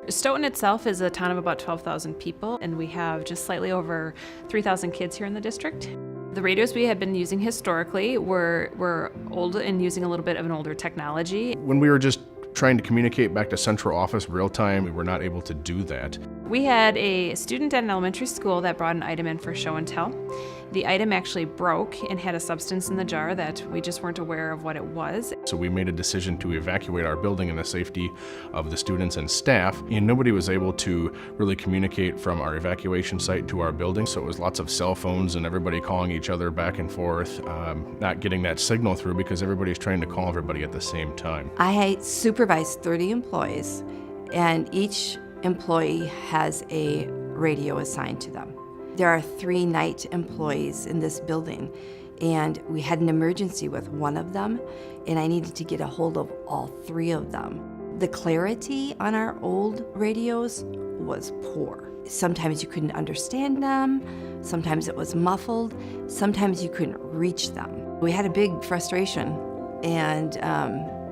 Stoughton itself is a town of about 12,000 people, and we have just slightly over 3,000 kids here in the district. The radios we had been using historically were old and using a little bit of an older technology. When we were just trying to communicate back to central office real time, we were not able to do that. We had a student at an elementary school that brought an item in for show and tell. The item actually broke and had a substance in the jar that we just weren't aware of what it was. So we made a decision to evacuate our building in the safety of the students and staff, and nobody was able to really communicate from our evacuation site to our building, so it was lots of cell phones and everybody calling each other back and forth, not getting that signal through because everybody's trying to call everybody at the same time. I supervise 30 employees, and each employee has a radio assigned to them. There are 3 night employees in this building, and we had an emergency with one of them, and I needed to get a hold of all 3 of them. The clarity on our old radios was poor. Sometimes you couldn't understand them, sometimes it was muffled, sometimes you couldn't reach them. We had a big frustration, and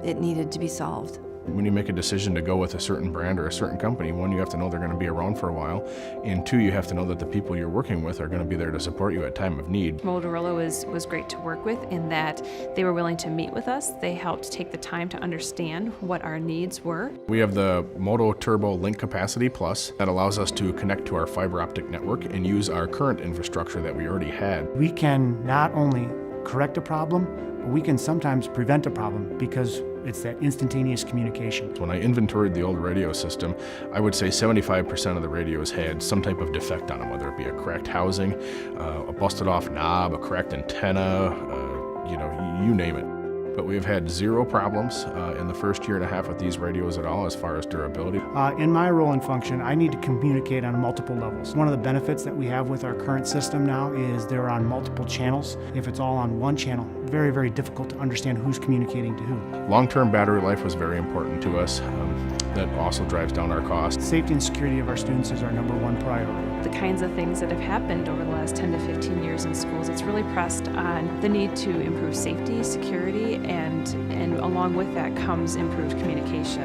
it needed to be solved. When you make a decision to go with a certain brand or a certain company, 1, you have to know they're going to be around for a while, and 2, you have to know that the people you're working with are going to be there to support you at time of need. MOTOTRBO was great to work with in that they were willing to meet with us. They helped take the time to understand what our needs were. We have the MOTOTRBO Link Capacity Plus that allows us to connect to our fiber optic network and use our current infrastructure that we already had. We can not only correct a problem, but we can sometimes prevent a problem because it's that instantaneous communication. When I inventoried the old radio system, I would say 75% of the radios had some type of defect on them, whether it be a cracked housing, a busted off knob, a cracked antenna, you name it. But we've had 0 problems in the first year and a half with these radios at all as far as durability. In my role and function, I need to communicate on multiple levels. One of the benefits that we have with our current system now is they're on multiple channels. If it's all on one channel, very, very difficult to understand who's communicating to who. Long-term battery life was very important to us. That also drives down our costs. Safety and security of our students is our #1 priority. The kinds of things that have happened over the last 10 to 15 years in schools, it's really pressed on the need to improve safety, security, and along with that comes improved communication.